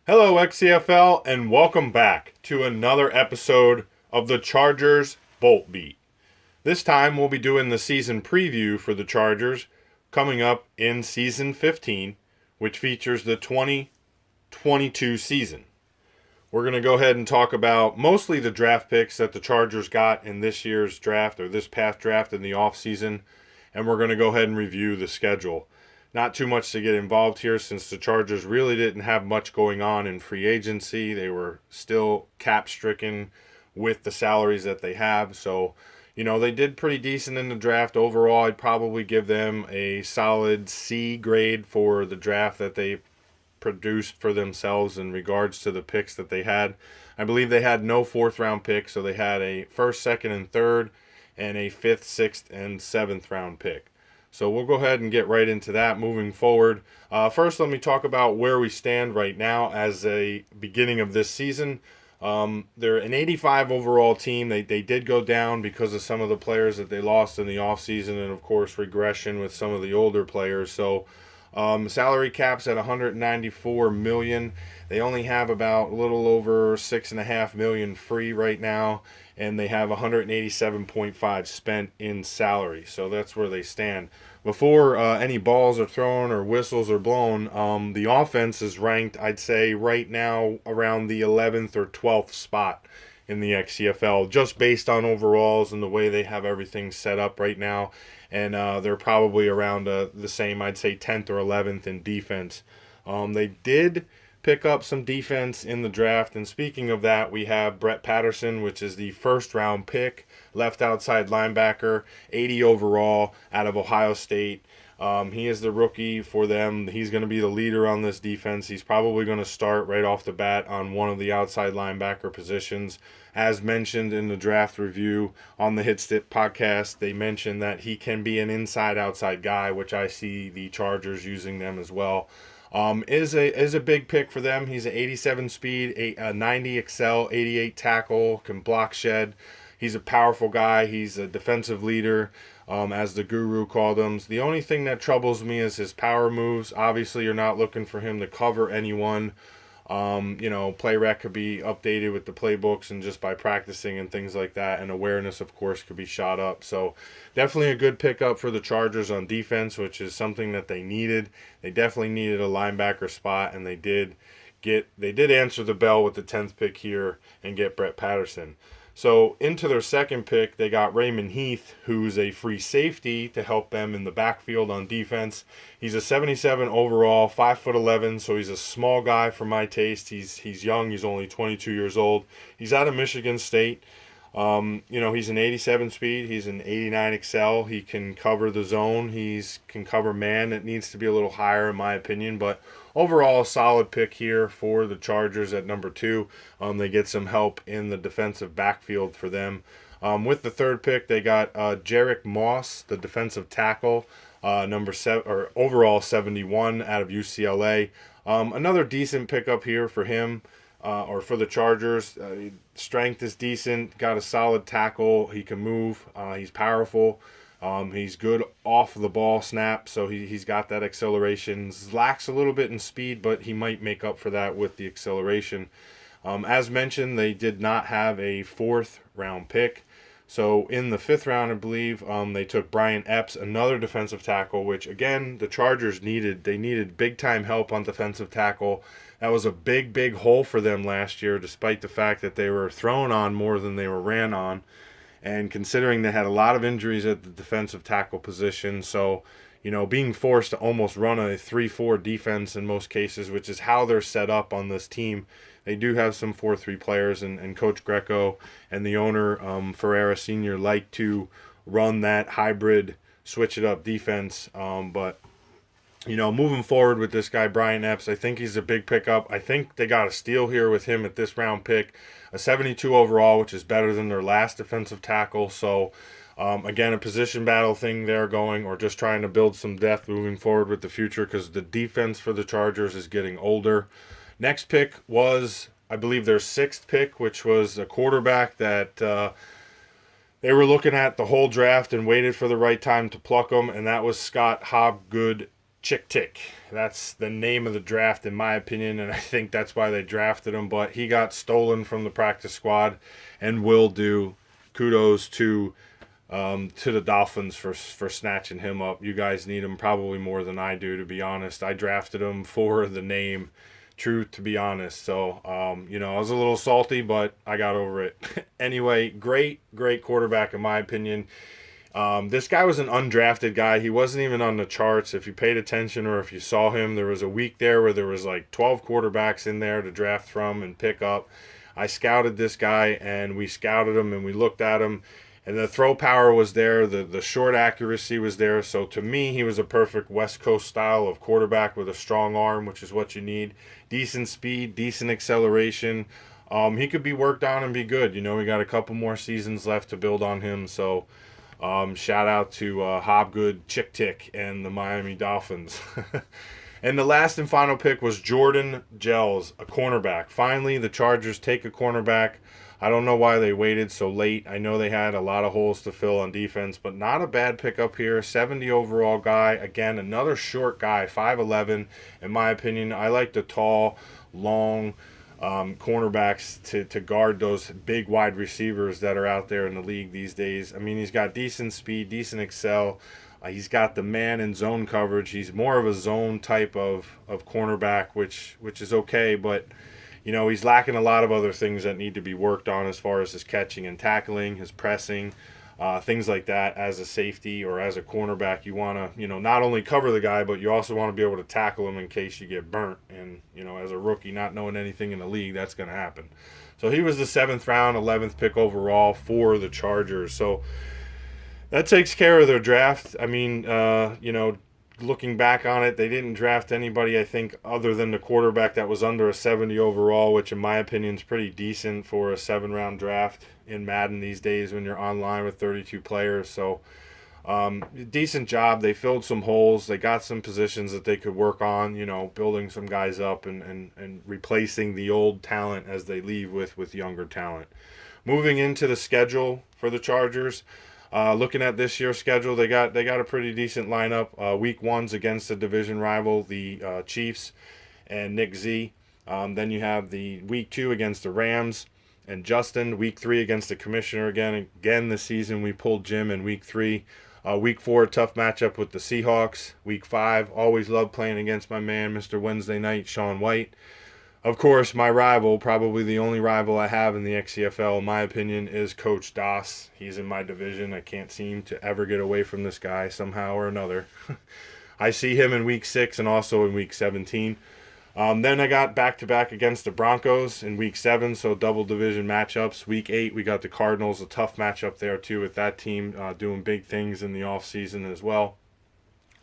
Hello, XCFL, and welcome back to another episode of the Chargers Bolt Beat. This time we'll be doing the season preview for the Chargers coming up in season 15, which features the 2022 season. We're going to go ahead and talk about mostly the draft picks that the Chargers got in this year's draft or this past draft in the offseason, and we're going to go ahead and review the schedule. Not too much to get involved here since the Chargers really didn't have much going on in free agency. They were still cap stricken with the salaries that they have. So, they did pretty decent in the draft overall. I'd probably give them a solid C grade for the draft that they produced for themselves in regards to the picks that they had. I believe they had no fourth round picks, so they had a first, second, and third, and a fifth, sixth, and seventh round pick. So we'll go ahead and get right into that moving forward. First, let me talk about where we stand right now as a beginning of this season. They're an 85 overall team. They did go down because of some of the players that they lost in the offseason and, of course, regression with some of the older players. So salary cap's at $194 million. They only have about a little over $6.5 million free right now, and they have 187.5 spent in salary. So that's where they stand. Before any balls are thrown or whistles are blown, the offense is ranked, I'd say, right now around the 11th or 12th spot in the XCFL, just based on overalls and the way they have everything set up right now. And they're probably around the same, I'd say, 10th or 11th in defense. They did pick up some defense in the draft. And speaking of that, we have Brett Patterson, which is the first round pick, left outside linebacker, 80 overall out of Ohio State. He is the rookie for them. He's going to be the leader on this defense. He's probably going to start right off the bat on one of the outside linebacker positions. As mentioned in the draft review on the Hit Stip podcast, they mentioned that he can be an inside-outside guy, which I see the Chargers using them as well. Is a big pick for them. He's an 87 speed, a 90 excel, 88 tackle, can block shed. He's a powerful guy. He's a defensive leader, as the guru called him. The only thing that troubles me is his power moves. Obviously, you're not looking for him to cover anyone. Play rec could be updated with the playbooks and just by practicing and things like that. And awareness, of course, could be shot up. So definitely a good pickup for the Chargers on defense, which is something that they needed. They definitely needed a linebacker spot, and they did answer the bell with the 10th pick here and get Brett Patterson. So into their second pick, they got Raymond Heath, who's a free safety to help them in the backfield on defense. He's a 77 overall, 5'11", so he's a small guy for my taste. He's young. He's only 22 years old. He's out of Michigan State. He's an 87 speed. He's an 89 excel. He can cover the zone. He can cover man. It needs to be a little higher in my opinion, but overall a solid pick here for the Chargers at number 2. They get some help in the defensive backfield for them. With the third pick, they got Jarek Moss, the defensive tackle, number 7 or overall 71 out of UCLA. Another decent pickup here for him. Or for the Chargers. Strength is decent, got a solid tackle, he can move, he's powerful, he's good off the ball snap, so he's got that acceleration. Lacks a little bit in speed, but he might make up for that with the acceleration. As mentioned, they did not have a fourth round pick. So in the fifth round, I believe, they took Brian Epps, another defensive tackle, which, again, the Chargers needed. They needed big-time help on defensive tackle. That was a big, big hole for them last year, despite the fact that they were thrown on more than they were ran on. And considering they had a lot of injuries at the defensive tackle position, so, being forced to almost run a 3-4 defense in most cases, which is how they're set up on this team. They do have some 4-3 players, and Coach Greco and the owner, Ferreira Sr., like to run that hybrid, switch-it-up defense. But moving forward with this guy, Brian Epps, I think he's a big pickup. I think they got a steal here with him at this round pick, a 72 overall, which is better than their last defensive tackle. So, again, a position battle thing there going, or just trying to build some depth moving forward with the future because the defense for the Chargers is getting older. Next pick was, I believe, their sixth pick, which was a quarterback that they were looking at the whole draft and waited for the right time to pluck him, and that was Scott Hobgood Chick Tick. That's the name of the draft, in my opinion, and I think that's why they drafted him. But he got stolen from the practice squad, and will do. Kudos to the Dolphins for snatching him up. You guys need him probably more than I do, to be honest. I drafted him for the name, truth to be honest. So, I was a little salty, but I got over it. Anyway, great quarterback in my opinion. This guy was an undrafted guy. He wasn't even on the charts. If you paid attention or if you saw him, there was a week there where there was like 12 quarterbacks in there to draft from and pick up. I scouted this guy, and we scouted him, and we looked at him, and the throw power was there. The short accuracy was there. So to me, he was a perfect West Coast style of quarterback with a strong arm, which is what you need. Decent speed, decent acceleration. He could be worked on and be good. We got a couple more seasons left to build on him. So shout out to Hobgood, Chick Tick, and the Miami Dolphins. And the last and final pick was Jordan Gels, a cornerback. Finally, the Chargers take a cornerback. I don't know why they waited so late. I know they had a lot of holes to fill on defense, but not a bad pickup here. 70 overall guy. Again, another short guy, 5'11". In my opinion, I like the tall, long cornerbacks to guard those big wide receivers that are out there in the league these days. I mean, he's got decent speed, decent excel. He's got the man and zone coverage. He's more of a zone type of cornerback, which is okay, but he's lacking a lot of other things that need to be worked on as far as his catching and tackling, his pressing, things like that. As a safety or as a cornerback, you want to, not only cover the guy, but you also want to be able to tackle him in case you get burnt. And, as a rookie, not knowing anything in the league, that's going to happen. So he was the 7th round, 11th pick overall for the Chargers. So that takes care of their draft. I mean, looking back on it, they didn't draft anybody, I think, other than the quarterback that was under a 70 overall, which in my opinion is pretty decent for a 7-round draft in Madden these days when you're online with 32 players. So decent job. They filled some holes. They got some positions that they could work on, building some guys up and replacing the old talent as they leave with younger talent. Moving into the schedule for the Chargers, looking at this year's schedule, they got a pretty decent lineup. Week 1's against the division rival, the Chiefs and Nick Z. Then you have the Week 2 against the Rams and Justin. Week 3 against the Commissioner again this season. We pulled Jim in Week 3. Week 4, tough matchup with the Seahawks. Week 5, always love playing against my man, Mr. Wednesday Night, Sean White. Of course, my rival, probably the only rival I have in the XCFL, in my opinion, is Coach Das. He's in my division. I can't seem to ever get away from this guy somehow or another. I see him in Week 6 and also in Week 17. Then I got back-to-back against the Broncos in Week 7, so double division matchups. Week 8, we got the Cardinals, a tough matchup there too with that team doing big things in the offseason as well.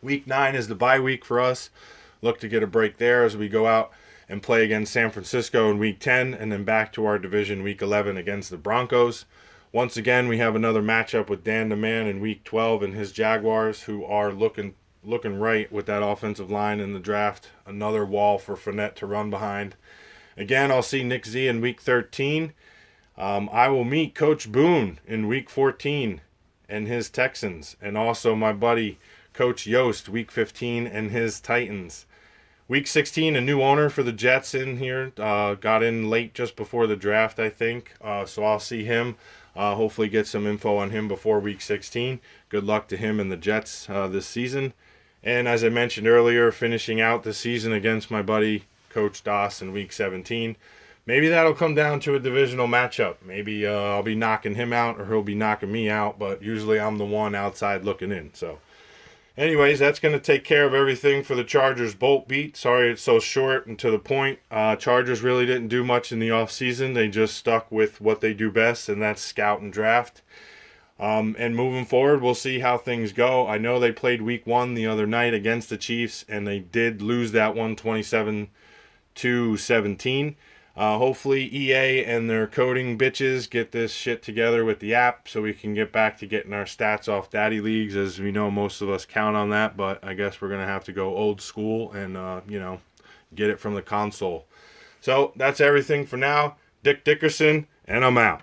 Week 9 is the bye week for us. Look to get a break there as we go out and play against San Francisco in Week 10, and then back to our division Week 11 against the Broncos. Once again, we have another matchup with Dan the Man in Week 12 and his Jaguars, who are looking right with that offensive line in the draft. Another wall for Fournette to run behind. Again, I'll see Nick Z in Week 13. I will meet Coach Boone in Week 14 and his Texans, and also my buddy Coach Yost, Week 15, and his Titans. Week 16, a new owner for the Jets in here. Got in late just before the draft, I think. So I'll see him. Hopefully get some info on him before Week 16. Good luck to him and the Jets this season. And as I mentioned earlier, finishing out the season against my buddy Coach Das in Week 17. Maybe that'll come down to a divisional matchup. Maybe I'll be knocking him out or he'll be knocking me out. But usually I'm the one outside looking in. So anyways, that's going to take care of everything for the Chargers Bolt Beat. Sorry it's so short and to the point. Chargers really didn't do much in the offseason. They just stuck with what they do best, and that's scout and draft. And moving forward, we'll see how things go. I know they played Week 1 the other night against the Chiefs, and they did lose that one 27-17. Hopefully EA and their coding bitches get this shit together with the app so we can get back to getting our stats off daddy leagues, as we know most of us count on that, but I guess we're going to have to go old school and, get it from the console. So that's everything for now. Dick Dickerson, and I'm out.